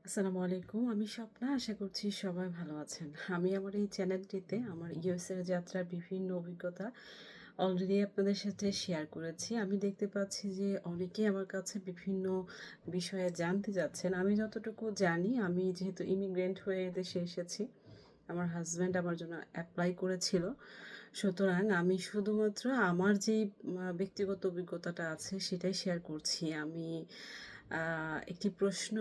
আসসালামু আলাইকুম। আমি স্বপ্না। আশা করছি সবাই ভালো আছেন। আমি আমার এই চ্যানেলটিতে আমার ইউএসএর যাত্রার বিভিন্ন অভিজ্ঞতা অলরেডি আপনাদের সাথে শেয়ার করেছি। আমি দেখতে পাচ্ছি যে অনেকেই আমার কাছে বিভিন্ন বিষয়ে জানতে চাচ্ছেন। আমি যতটুকু জানি, আমি যেহেতু ইমিগ্রেন্ট হয়ে দেশে এসেছি, আমার হাসব্যান্ড আমার জন্য এপ্লাই করেছিল। সুতরাং আমি শুধুমাত্র আমার যেই ব্যক্তিগত অভিজ্ঞতাটা আছে সেটাই শেয়ার করছি। আমি একটি প্রশ্ন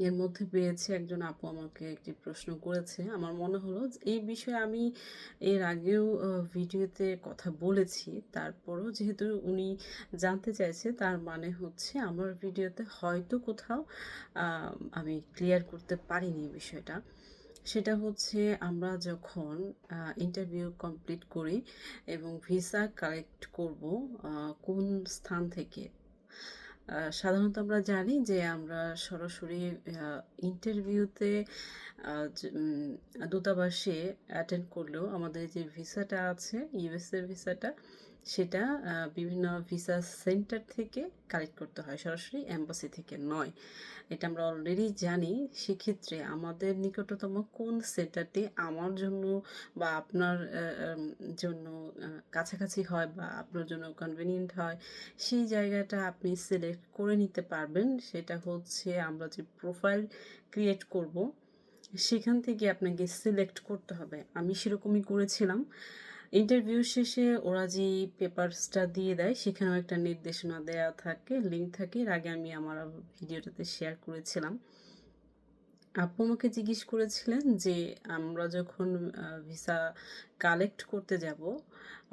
এর মধ্যে পেয়েছি, একজন আপু আমাকে একটি প্রশ্ন করেছে। আমার মনে হলো যে এই বিষয়ে আমি এর আগেও ভিডিওতে কথা বলেছি। তারপরও যেহেতু উনি জানতে চাইছে, তার মানে হচ্ছে আমার ভিডিওতে হয়তো কোথাও আ আমি ক্লিয়ার করতে পারিনি বিষয়টা। সেটা হচ্ছে, আমরা যখন ইন্টারভিউ কমপ্লিট করি এবং ভিসা কালেক্ট করব আ কোন স্থান থেকে? সাধারণত আমরা জানি যে আমরা সরাসরি ইন্টারভিউতে দূতাবাসে অ্যাটেন্ড করলেও আমাদের যে ভিসাটা আছে, ইউএসএ ভিসাটা, সেটা বিভিন্ন ভিসা সেন্টার থেকে কালেক্ট করতে হয়, সরাসরি এম্বাসি থেকে নয়। এটা আমরা অলরেডি জানি। সেক্ষেত্রে আমাদের নিকটতম কোন সেন্টারটি আমার জন্য বা আপনার জন্য কাছাকাছি হয় বা আপনার জন্য কনভেনিয়েন্ট হয়, সেই জায়গাটা আপনি সিলেক্ট করে নিতে পারবেন। সেটা হচ্ছে, আমরা যে প্রোফাইল ক্রিয়েট করব, সেখান থেকে আপনাকে সিলেক্ট করতে হবে। আমি সেরকমই করেছিলাম। ইন্টারভিউ শেষে ওরা যে পেপারসটা দিয়ে দেয়, সেখানেও একটা নির্দেশনা দেয়া থাকে, লিঙ্ক থাকে। এর আগে আমি আমার ভিডিওটাতে শেয়ার করেছিলাম। আপু আমাকে জিজ্ঞেস করেছিলেন যে আমরা যখন ভিসা কালেক্ট করতে যাব,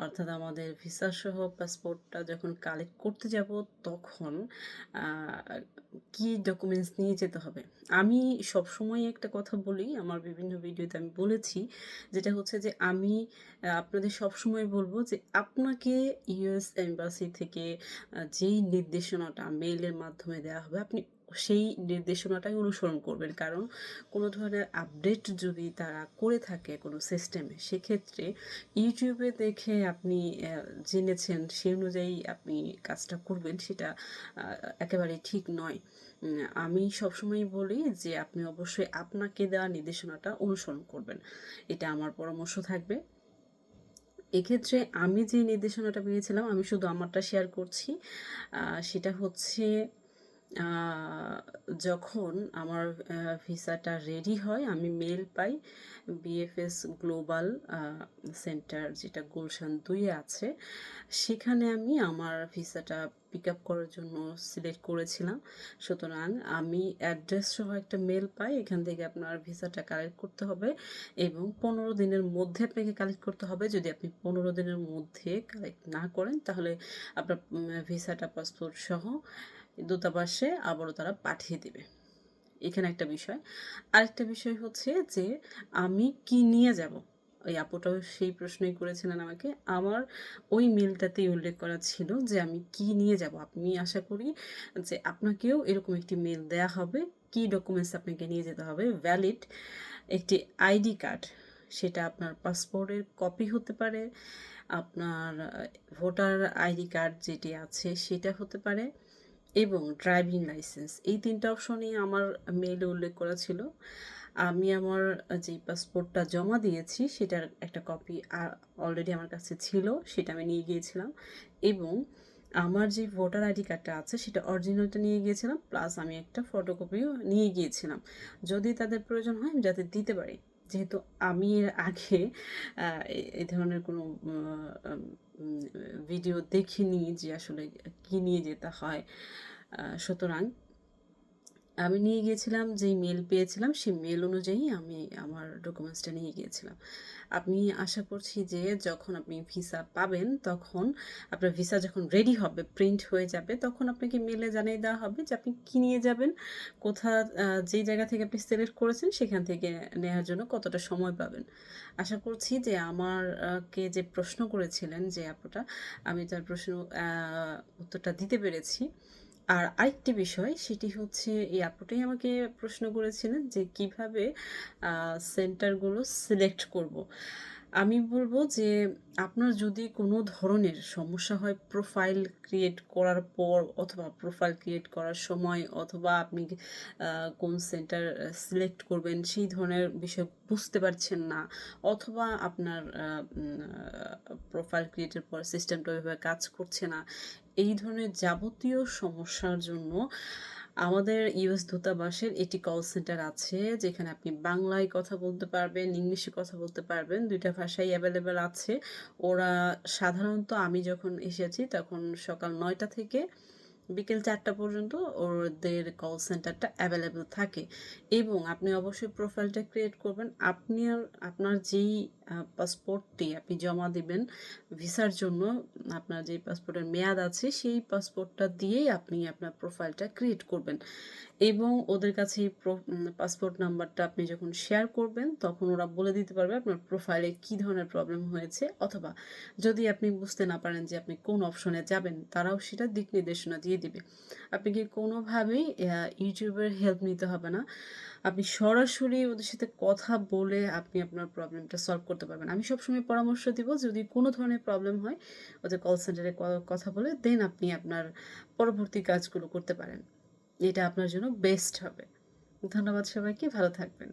অর্থাৎ আমাদের ভিসা সহ পাসপোর্টটা যখন কালেক্ট করতে যাব, তখন কি ডকুমেন্টস নিয়ে যেতে হবে। আমি সবসময় একটা কথা বলি, আমার বিভিন্ন ভিডিওতে আমি বলেছি, যেটা হচ্ছে যে আমি আপনাদের সবসময় বলবো যে আপনাকে ইউএস এম্বাসি থেকে যেই নির্দেশনাটা মেইলের মাধ্যমে দেওয়া হবে, আপনি সেই নির্দেশনাটাই অনুসরণ করবেন। কারণ কোনো ধরনের আপডেট যদি তারা করে থাকে কোনো সিস্টেমে, সেক্ষেত্রে ইউটিউবে দেখে আপনি জেনেছেন, সেই অনুযায়ী আপনি কাজটা করবেন, সেটা একেবারেই ঠিক নয়। আমি সবসময়ই বলি যে আপনি অবশ্যই আপনাকে দেওয়া নির্দেশনাটা অনুসরণ করবেন। এটা আমার পরামর্শ থাকবে। এক্ষেত্রে আমি যে নির্দেশনাটা পেয়েছিলাম, আমি শুধু আমারটা শেয়ার করছি। সেটা হচ্ছে, আ যখন আমার ভিসাটা রেডি হয়, আমি মেইল পাই বিএফএস গ্লোবাল আ সেন্টার, যেটা গুলশান ২ এ আছে। সেখানে আমি আমার ভিসাটা পিক আপ করার জন্য সিলেক্ট করেছিলাম। সুতরাং আমি অ্যাড্রেস সহ একটা মেইল পাই। এখান থেকে আপনার ভিসাটা কালেক্ট করতে হবে এবং ১৫ দিনের মধ্যে আপনাকে কালেক্ট করতে হবে। যদি আপনি ১৫ দিনের মধ্যে কালেক্ট না করেন, তাহলে আপনার ভিসাটা পাসপোর্ট সহ দূতাবাসে আবারও তারা পাঠিয়ে দিবে। এখানে একটা বিষয়। আরেকটা বিষয় হচ্ছে যে আমি কি নিয়ে যাব? ওই আপুটাও সেই প্রশ্নই করেছিলেন আমাকে। আমার ওই মেইলটাতেই উল্লেখ করা ছিল যে আমি কি নিয়ে যাব। আমি আশা করি যে আপনাকেও এরকম একটি মেইল দেয়া হবে। কি ডকুমেন্টস আপনাকে নিয়ে যেতে হবে? ভ্যালিড একটি আইডি কার্ড। সেটা আপনার পাসপোর্টের কপি হতে পারে, আপনার ভোটার আইডি কার্ড যেটি আছে সেটা হতে পারে, এবং ড্রাইভিং লাইসেন্স। এই ৩ টা অপশনই আমার মেইলে উল্লেখ করা ছিল। আমি আমার যেই পাসপোর্টটা জমা দিয়েছি, সেটার একটা কপি অলরেডি আমার কাছে ছিল, সেটা আমি নিয়ে গিয়েছিলাম। এবং আমার যে ভোটার আইডি কার্ডটা আছে, সেটা অরিজিনালটা নিয়ে গিয়েছিলাম। প্লাস আমি একটা ফটোকপিও নিয়ে গিয়েছিলাম। যদি তাদের প্রয়োজন হয়, আমি যাতে দিতে পারি। যেহেতু আমি এর আগে এই ধরনের কোনো আম উম ভিডিও দেখিনি যে আসলে কি নিয়ে যেতে হয়। সুতরাং আমি নিয়ে গিয়েছিলাম, যেই মেইল পেয়েছিলাম সেই মেইল অনুযায়ী আমি আমার ডকুমেন্টসটা নিয়ে গিয়েছিলাম। আমি আশা করছি যে যখন আপনি ভিসা পাবেন, তখন আপনার ভিসা যখন রেডি হবে, প্রিন্ট হয়ে যাবে, তখন আপনাকে মেইলে জানিয়ে দেওয়া হবে যে আপনি কী নিয়ে যাবেন, কোথা যেই জায়গা থেকে আপনি সিলেক্ট করেছেন সেখান থেকে নেওয়ার জন্য কতটা সময় পাবেন। আশা করছি যে আমার কে যে প্রশ্ন করেছিলেন যে আপুটা, আমি তার প্রশ্ন উত্তরটা দিতে পেরেছি। আর আরেকটি বিষয়, সেটি হচ্ছে, এই আপুটাই আমাকে প্রশ্ন করেছিলেন যে কিভাবে সেন্টারগুলো সিলেক্ট করব। আমি বলব যে আপনার যদি কোনো ধরনের সমস্যা হয় প্রোফাইল ক্রিয়েট করার পর অথবা প্রোফাইল ক্রিয়েট করার সময় অথবা আপনি কোন সেন্টার সিলেক্ট করবেন সেই ধরনের বিষয় বুঝতে পারছেন না, অথবা আপনার প্রোফাইল ক্রিয়েটের পর সিস্টেমটা ওইভাবে কাজ করছে না, এই ধরনের যাবতীয় সমস্যার জন্য আমাদের ইউএস দূতাবাসের একটি কল সেন্টার আছে, যেখানে আপনি বাংলায় কথা বলতে পারবেন, ইংলিশে কথা বলতে পারবেন, ২ টা ভাষাই অ্যাভেলেবেল আছে। ওরা সাধারণত আমি যখন এসেছি তখন সকাল ৯ টা থেকে বিকেল ৪টা পর্যন্ত ওদের কল সেন্টারটা অ্যাভেলেবেল থাকে, এবং আপনি অবশ্যই প্রোফাইলটা ক্রিয়েট করবেন। আপনার যেই পাসপোর্টটি আপনি জমা দিবেন ভিসার জন্য, আপনার যেই পাসপোর্টের মেয়াদ আছে সেই পাসপোর্টটা দিয়েই আপনি আপনার প্রোফাইলটা ক্রিয়েট করবেন, এবং ওদের কাছে এই পাসপোর্ট নাম্বারটা আপনি যখন শেয়ার করবেন তখন ওরা বলে দিতে পারবে আপনার প্রোফাইলে কী ধরনের প্রবলেম হয়েছে, অথবা যদি আপনি বুঝতে না পারেন যে আপনি কোন অপশনে যাবেন তারাও সেটা দিক নির্দেশনা দিয়ে দিবে। আপনাকে কোনোভাবেই ইউটিউবের হেল্প নিতে হবে না। আপনি সরাসরি ওদের সাথে কথা বলে আপনি আপনার প্রবলেমটা সলভ করতে পারবেন। আমি সবসময় পরামর্শ দিব, যদি কোনো ধরনের প্রবলেম হয় ওদের কল সেন্টারে কথা বলে দেন আপনি আপনার পরবর্তী কাজগুলো করতে পারেন। এটা আপনার জন্য বেস্ট হবে। ধন্যবাদ সবাইকে, ভালো থাকবেন।